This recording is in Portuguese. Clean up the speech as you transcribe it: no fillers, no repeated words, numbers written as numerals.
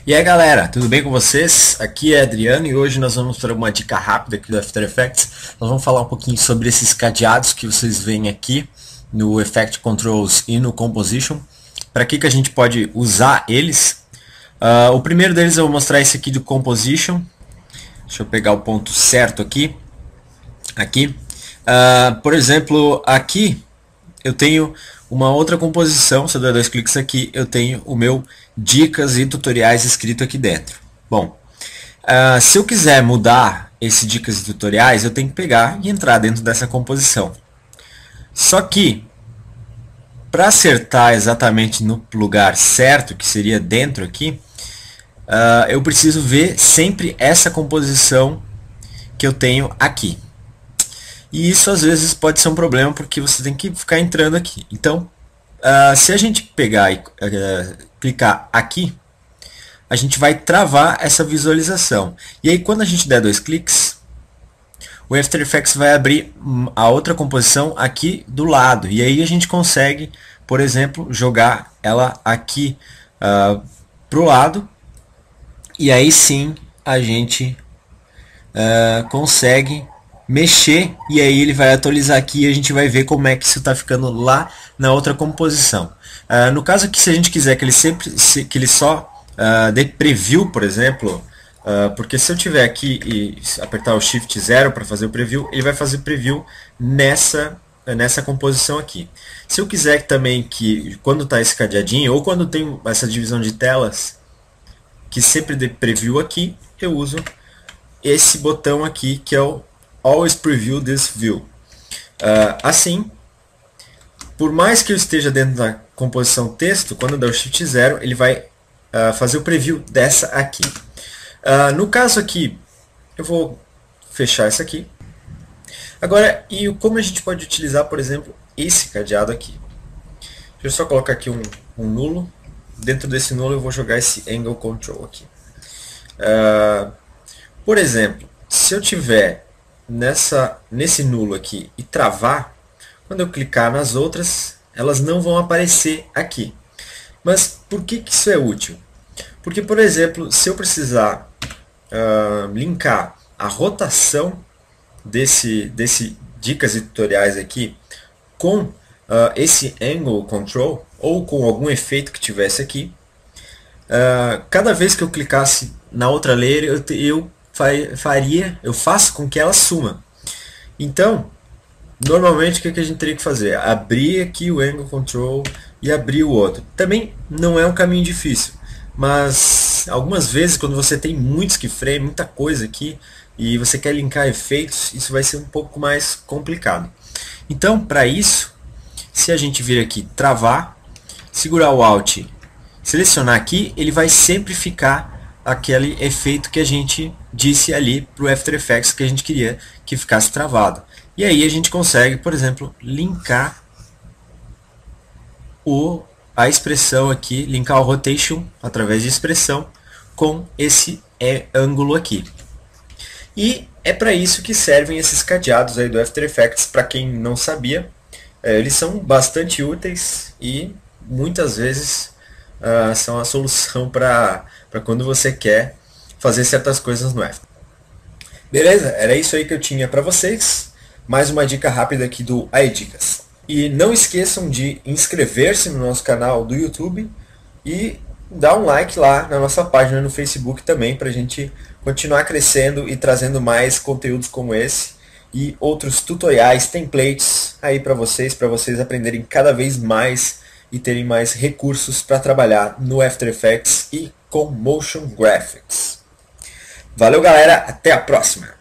E aí galera, tudo bem com vocês? Aqui é Adriano e hoje nós vamos para uma dica rápida aqui do After Effects. Nós vamos falar um pouquinho sobre esses cadeados que vocês veem aqui no Effect Controls e no Composition. Para que a gente pode usar eles? O primeiro deles eu vou mostrar esse aqui do Composition. Deixa eu pegar o ponto certo aqui. Por exemplo, aqui eu tenho uma outra composição. Se eu der dois cliques aqui, eu tenho o meu dicas e tutoriais escrito aqui dentro. Bom, se eu quiser mudar esse dicas e tutoriais, eu tenho que pegar e entrar dentro dessa composição. Só que, para acertar exatamente no lugar certo, que seria dentro aqui, eu preciso ver sempre essa composição que eu tenho aqui. E isso às vezes pode ser um problema porque você tem que ficar entrando aqui. Então, se a gente pegar e clicar aqui, a gente vai travar essa visualização. E aí quando a gente der dois cliques, o After Effects vai abrir a outra composição aqui do lado. E aí a gente consegue, por exemplo, jogar ela aqui para o lado. E aí sim a gente consegue mexer, e aí ele vai atualizar aqui e a gente vai ver como é que isso está ficando lá na outra composição. No caso aqui, se a gente quiser que ele só dê preview, por exemplo, porque se eu tiver aqui e apertar o Shift 0 para fazer o preview, ele vai fazer preview nessa composição aqui. Se eu quiser também que quando está esse cadeadinho, ou quando tem essa divisão de telas, que sempre dê preview aqui, eu uso esse botão aqui, que é o Always Preview This View. Assim, por mais que eu esteja dentro da composição texto, quando eu der o Shift 0, ele vai fazer o preview dessa aqui. No caso aqui, eu vou fechar essa aqui. Agora, e como a gente pode utilizar, por exemplo, esse cadeado aqui? Deixa eu só colocar aqui um nulo. Dentro desse nulo eu vou jogar esse Angle Control aqui. Por exemplo, se eu tiver nesse nulo aqui e travar, quando eu clicar nas outras, elas não vão aparecer aqui. Mas por que isso é útil? Porque, por exemplo, se eu precisar linkar a rotação desse dicas e tutoriais aqui com esse Angle Control, ou com algum efeito que tivesse aqui, cada vez que eu clicasse na outra layer, eu faço com que ela suma. Então, normalmente o que a gente teria que fazer? Abrir aqui o Angle Control e abrir o outro. Também não é um caminho difícil, mas algumas vezes quando você tem muitos keyframes, muita coisa aqui, e você quer linkar efeitos, isso vai ser um pouco mais complicado. Então, para isso, se a gente vir aqui travar, segurar o Alt, selecionar aqui, ele vai sempre ficar aquele efeito que a gente disse ali para o After Effects que a gente queria que ficasse travado. E aí a gente consegue, por exemplo, linkar a expressão aqui, linkar o Rotation através de expressão com esse ângulo aqui. E é para isso que servem esses cadeados aí do After Effects. Para quem não sabia, eles são bastante úteis e muitas vezes são a solução para quando você quer fazer certas coisas no After. Beleza? Era isso aí que eu tinha para vocês. Mais uma dica rápida aqui do iDicas. E não esqueçam de inscrever-se no nosso canal do YouTube e dar um like lá na nossa página no Facebook também, para a gente continuar crescendo e trazendo mais conteúdos como esse e outros tutoriais, templates aí para vocês aprenderem cada vez mais e terem mais recursos para trabalhar no After Effects e com Motion Graphics. Valeu galera, até a próxima!